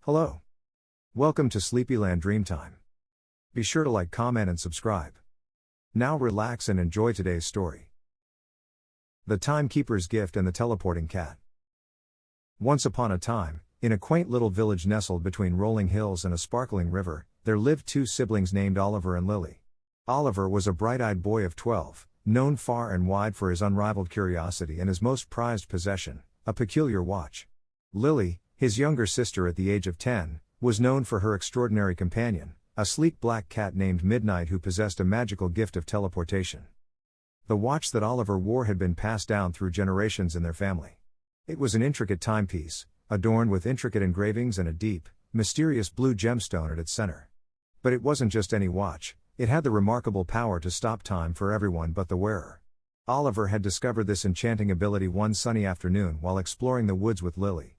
Hello. Welcome to Sleepyland Dreamtime. Be sure to like, comment, and subscribe. Now relax and enjoy today's story. The Timekeeper's Gift and the Teleporting Cat. Once upon a time, in a quaint little village nestled between rolling hills and a sparkling river, there lived two siblings named Oliver and Lily. Oliver was a bright-eyed boy of 12, known far and wide for his unrivaled curiosity and his most prized possession, a peculiar watch. Lily, his younger sister at the age of 10, was known for her extraordinary companion, a sleek black cat named Midnight who possessed a magical gift of teleportation. The watch that Oliver wore had been passed down through generations in their family. It was an intricate timepiece, adorned with intricate engravings and a deep, mysterious blue gemstone at its center. But it wasn't just any watch, it had the remarkable power to stop time for everyone but the wearer. Oliver had discovered this enchanting ability one sunny afternoon while exploring the woods with Lily.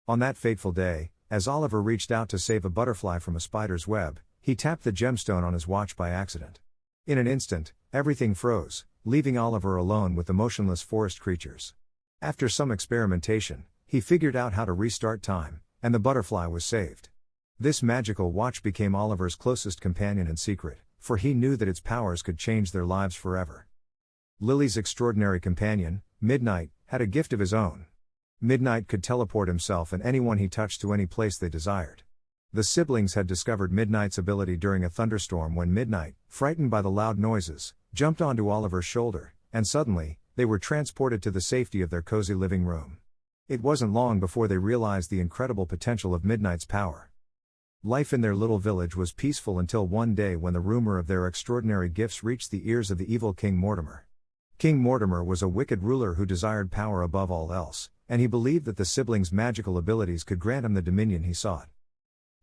On that fateful day, as Oliver reached out to save a butterfly from a spider's web, he tapped the gemstone on his watch by accident. In an instant, everything froze, leaving Oliver alone with the motionless forest creatures. After some experimentation, he figured out how to restart time, and the butterfly was saved. This magical watch became Oliver's closest companion in secret, for he knew that its powers could change their lives forever. Lily's extraordinary companion, Midnight, had a gift of his own. Midnight could teleport himself and anyone he touched to any place they desired. The siblings had discovered Midnight's ability during a thunderstorm when Midnight, frightened by the loud noises, jumped onto Oliver's shoulder, and suddenly, they were transported to the safety of their cozy living room. It wasn't long before they realized the incredible potential of Midnight's power. Life in their little village was peaceful until one day when the rumor of their extraordinary gifts reached the ears of the evil King Mortimer. King Mortimer was a wicked ruler who desired power above all else, and he believed that the siblings' magical abilities could grant him the dominion he sought.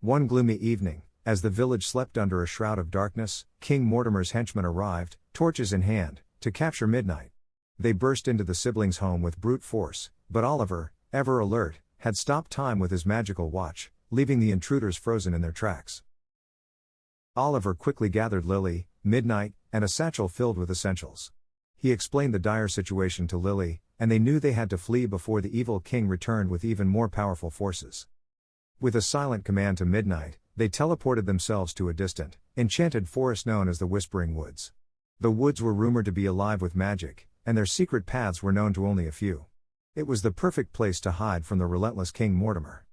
One gloomy evening, as the village slept under a shroud of darkness, King Mortimer's henchmen arrived, torches in hand, to capture Midnight. They burst into the siblings' home with brute force, but Oliver, ever alert, had stopped time with his magical watch, leaving the intruders frozen in their tracks. Oliver quickly gathered Lily, Midnight, and a satchel filled with essentials. He explained the dire situation to Lily, and they knew they had to flee before the evil king returned with even more powerful forces. With a silent command to Midnight, they teleported themselves to a distant, enchanted forest known as the Whispering Woods. The woods were rumored to be alive with magic, and their secret paths were known to only a few. It was the perfect place to hide from the relentless King Mortimer.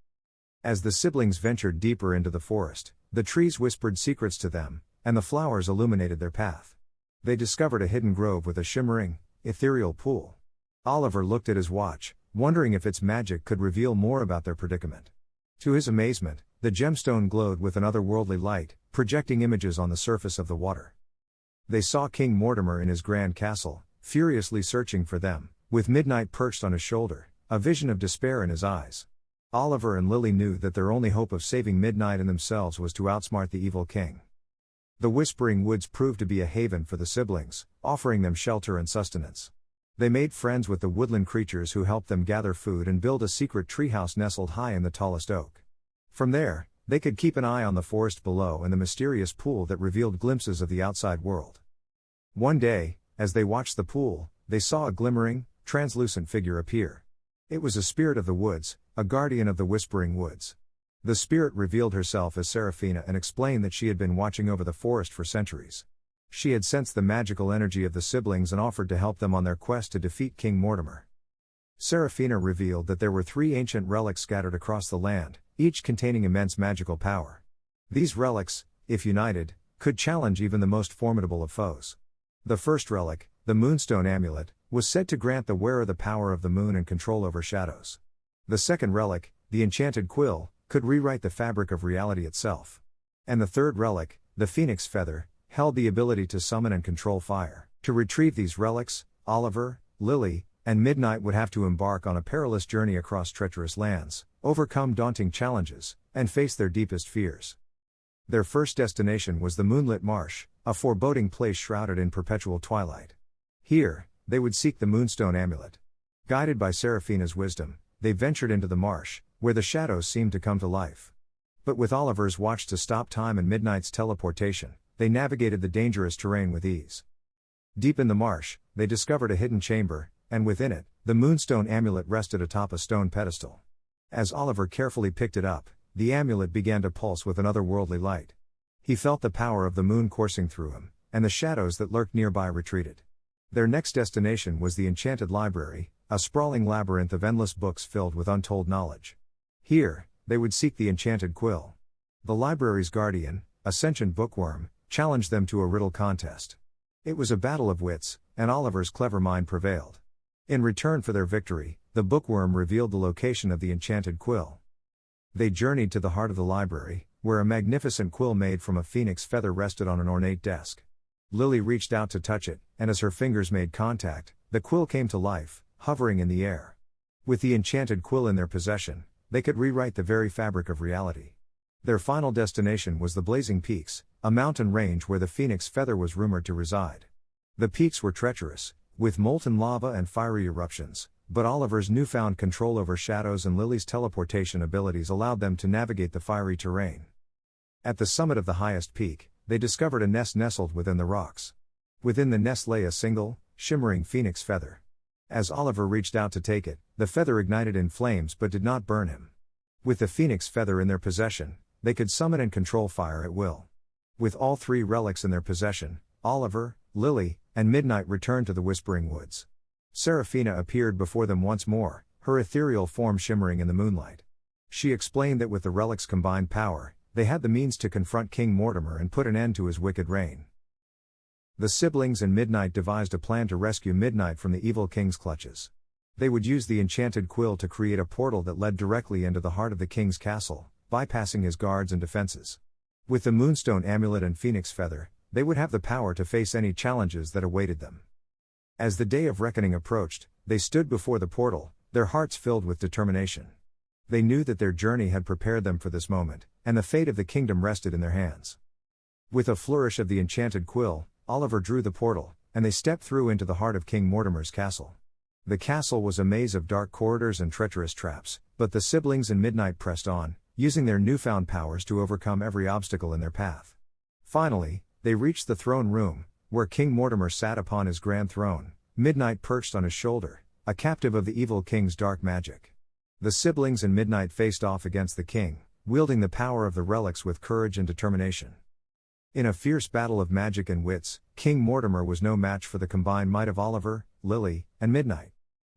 As the siblings ventured deeper into the forest, the trees whispered secrets to them, and the flowers illuminated their path. They discovered a hidden grove with a shimmering, ethereal pool. Oliver looked at his watch, wondering if its magic could reveal more about their predicament. To his amazement, the gemstone glowed with an otherworldly light, projecting images on the surface of the water. They saw King Mortimer in his grand castle, furiously searching for them, with Midnight perched on his shoulder, a vision of despair in his eyes. Oliver and Lily knew that their only hope of saving Midnight and themselves was to outsmart the evil king. The Whispering Woods proved to be a haven for the siblings, offering them shelter and sustenance. They made friends with the woodland creatures who helped them gather food and build a secret treehouse nestled high in the tallest oak. From there, they could keep an eye on the forest below and the mysterious pool that revealed glimpses of the outside world. One day, as they watched the pool, they saw a glimmering, translucent figure appear. It was a spirit of the woods, a guardian of the Whispering Woods. The spirit revealed herself as Seraphina and explained that she had been watching over the forest for centuries. She had sensed the magical energy of the siblings and offered to help them on their quest to defeat King Mortimer. Seraphina revealed that there were 3 ancient relics scattered across the land, each containing immense magical power. These relics, if united, could challenge even the most formidable of foes. The first relic, the Moonstone Amulet, was said to grant the wearer the power of the moon and control over shadows. The second relic, the Enchanted Quill, could rewrite the fabric of reality itself. And the third relic, the Phoenix Feather, held the ability to summon and control fire. To retrieve these relics, Oliver, Lily, and Midnight would have to embark on a perilous journey across treacherous lands, overcome daunting challenges, and face their deepest fears. Their first destination was the Moonlit Marsh, a foreboding place shrouded in perpetual twilight. Here, they would seek the Moonstone Amulet. Guided by Seraphina's wisdom, they ventured into the marsh, where the shadows seemed to come to life. But with Oliver's watch to stop time and Midnight's teleportation, they navigated the dangerous terrain with ease. Deep in the marsh, they discovered a hidden chamber, and within it, the Moonstone Amulet rested atop a stone pedestal. As Oliver carefully picked it up, The amulet began to pulse with an otherworldly light. He felt the power of the moon coursing through him, and the shadows that lurked nearby retreated. Their next destination was the Enchanted Library, a sprawling labyrinth of endless books filled with untold knowledge. Here, they would seek the enchanted quill. The library's guardian, a sentient bookworm, challenged them to a riddle contest. It was a battle of wits, and Oliver's clever mind prevailed. In return for their victory, the bookworm revealed the location of the enchanted quill. They journeyed to the heart of the library, where a magnificent quill made from a phoenix feather rested on an ornate desk. Lily reached out to touch it, and as her fingers made contact, the quill came to life, hovering in the air. With the enchanted quill in their possession, they could rewrite the very fabric of reality. Their final destination was the Blazing Peaks, a mountain range where the phoenix feather was rumored to reside. The peaks were treacherous, with molten lava and fiery eruptions, but Oliver's newfound control over shadows and Lily's teleportation abilities allowed them to navigate the fiery terrain. At the summit of the highest peak, they discovered a nest nestled within the rocks. Within the nest lay a single, shimmering phoenix feather. As Oliver reached out to take it, the feather ignited in flames but did not burn him. With the phoenix feather in their possession, they could summon and control fire at will. With all three relics in their possession, Oliver, Lily, and Midnight returned to the Whispering Woods. Seraphina appeared before them once more, her ethereal form shimmering in the moonlight. She explained that with the relic's combined power, they had the means to confront King Mortimer and put an end to his wicked reign. The siblings and Midnight devised a plan to rescue Midnight from the evil king's clutches. They would use the enchanted quill to create a portal that led directly into the heart of the king's castle, bypassing his guards and defenses. With the Moonstone amulet and Phoenix feather, they would have the power to face any challenges that awaited them. As the day of reckoning approached, they stood before the portal, their hearts filled with determination. They knew that their journey had prepared them for this moment, and the fate of the kingdom rested in their hands. With a flourish of the enchanted quill, Oliver drew the portal, and they stepped through into the heart of King Mortimer's castle. The castle was a maze of dark corridors and treacherous traps, but the siblings and Midnight pressed on, using their newfound powers to overcome every obstacle in their path. Finally, they reached the throne room, where King Mortimer sat upon his grand throne, Midnight perched on his shoulder, a captive of the evil king's dark magic. The siblings and Midnight faced off against the king, wielding the power of the relics with courage and determination. In a fierce battle of magic and wits, King Mortimer was no match for the combined might of Oliver, Lily, and Midnight.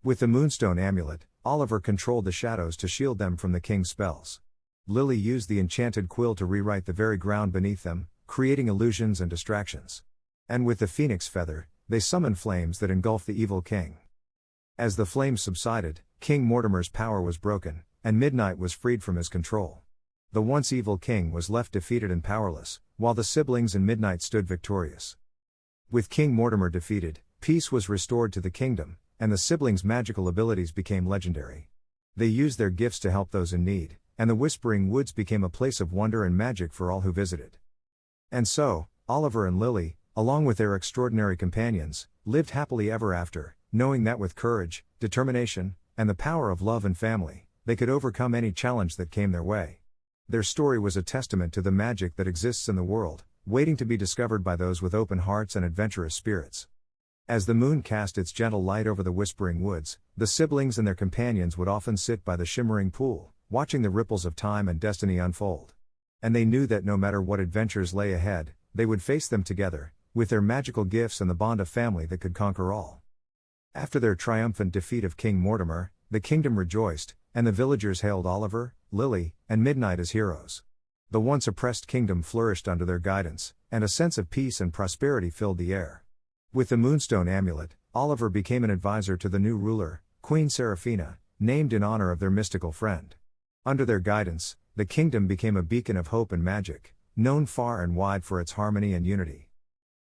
With the Moonstone amulet, Oliver controlled the shadows to shield them from the king's spells. Lily used the enchanted quill to rewrite the very ground beneath them, creating illusions and distractions. And with the phoenix feather, they summoned flames that engulfed the evil king. As the flames subsided, King Mortimer's power was broken, and Midnight was freed from his control. The once evil king was left defeated and powerless, while the siblings and Midnight stood victorious. With King Mortimer defeated, peace was restored to the kingdom, and the siblings' magical abilities became legendary. They used their gifts to help those in need, and the Whispering Woods became a place of wonder and magic for all who visited. And so, Oliver and Lily, along with their extraordinary companions, lived happily ever after, knowing that with courage, determination, and the power of love and family, they could overcome any challenge that came their way. Their story was a testament to the magic that exists in the world, waiting to be discovered by those with open hearts and adventurous spirits. As the moon cast its gentle light over the Whispering Woods, the siblings and their companions would often sit by the shimmering pool, watching the ripples of time and destiny unfold. And they knew that no matter what adventures lay ahead, they would face them together, with their magical gifts and the bond of family that could conquer all. After their triumphant defeat of King Mortimer, the kingdom rejoiced, and the villagers hailed Oliver, Lily, and Midnight as heroes. The once oppressed kingdom flourished under their guidance, and a sense of peace and prosperity filled the air. With the Moonstone amulet, Oliver became an advisor to the new ruler, Queen Seraphina, named in honor of their mystical friend. Under their guidance, the kingdom became a beacon of hope and magic, known far and wide for its harmony and unity.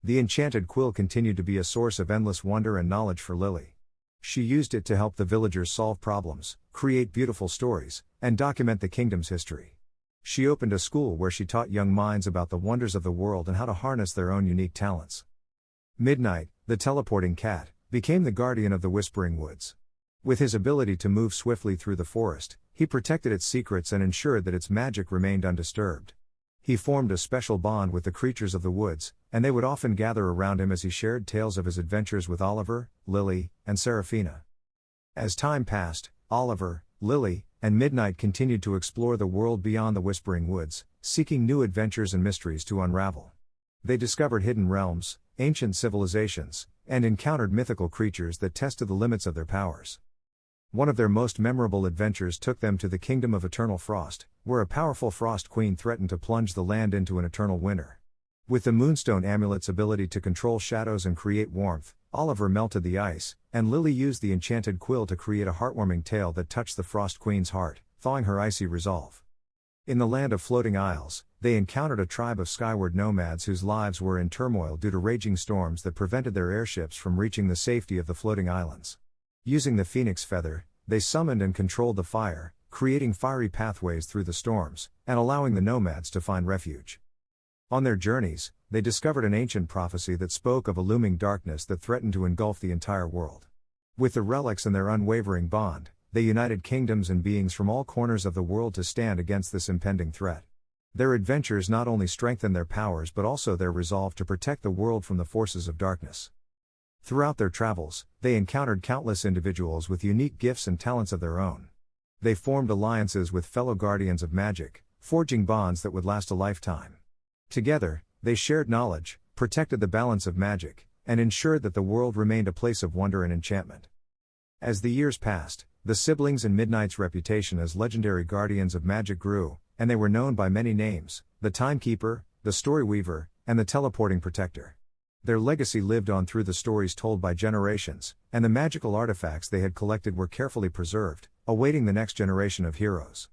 The enchanted quill continued to be a source of endless wonder and knowledge for Lily. She used it to help the villagers solve problems, create beautiful stories, and document the kingdom's history. She opened a school where she taught young minds about the wonders of the world and how to harness their own unique talents. Midnight, the teleporting cat, became the guardian of the Whispering Woods. With his ability to move swiftly through the forest, he protected its secrets and ensured that its magic remained undisturbed. He formed a special bond with the creatures of the woods, and they would often gather around him as he shared tales of his adventures with Oliver, Lily, and Seraphina. As time passed, Oliver, Lily, and Midnight continued to explore the world beyond the Whispering Woods, seeking new adventures and mysteries to unravel. They discovered hidden realms, ancient civilizations, and encountered mythical creatures that tested the limits of their powers. One of their most memorable adventures took them to the Kingdom of Eternal Frost, where a powerful Frost Queen threatened to plunge the land into an eternal winter. With the Moonstone Amulet's ability to control shadows and create warmth, Oliver melted the ice, and Lily used the enchanted quill to create a heartwarming tale that touched the Frost Queen's heart, thawing her icy resolve. In the land of floating isles, they encountered a tribe of skyward nomads whose lives were in turmoil due to raging storms that prevented their airships from reaching the safety of the floating islands. Using the phoenix feather, they summoned and controlled the fire, creating fiery pathways through the storms, and allowing the nomads to find refuge. On their journeys, they discovered an ancient prophecy that spoke of a looming darkness that threatened to engulf the entire world. With the relics and their unwavering bond, they united kingdoms and beings from all corners of the world to stand against this impending threat. Their adventures not only strengthened their powers but also their resolve to protect the world from the forces of darkness. Throughout their travels, they encountered countless individuals with unique gifts and talents of their own. They formed alliances with fellow guardians of magic, forging bonds that would last a lifetime. Together, they shared knowledge, protected the balance of magic, and ensured that the world remained a place of wonder and enchantment. As the years passed, the siblings and Midnight's reputation as legendary guardians of magic grew, and they were known by many names: the Timekeeper, the Storyweaver, and the Teleporting Protector. Their legacy lived on through the stories told by generations, and the magical artifacts they had collected were carefully preserved, awaiting the next generation of heroes.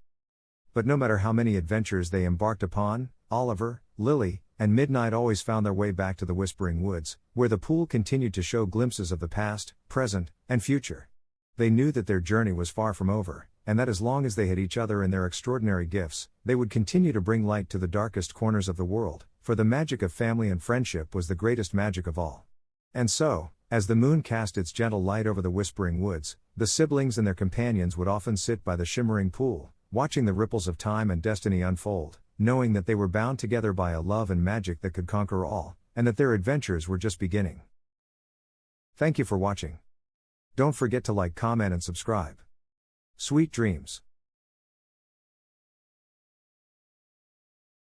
But no matter how many adventures they embarked upon, Oliver, Lily, and Midnight always found their way back to the Whispering Woods, where the pool continued to show glimpses of the past, present, and future. They knew that their journey was far from over, and that as long as they had each other and their extraordinary gifts, they would continue to bring light to the darkest corners of the world, for the magic of family and friendship was the greatest magic of all. And so, as the moon cast its gentle light over the Whispering Woods, the siblings and their companions would often sit by the shimmering pool, watching the ripples of time and destiny unfold, knowing that they were bound together by a love and magic that could conquer all, and that their adventures were just beginning. Thank you for watching. Don't forget to like, comment, and subscribe. Sweet dreams.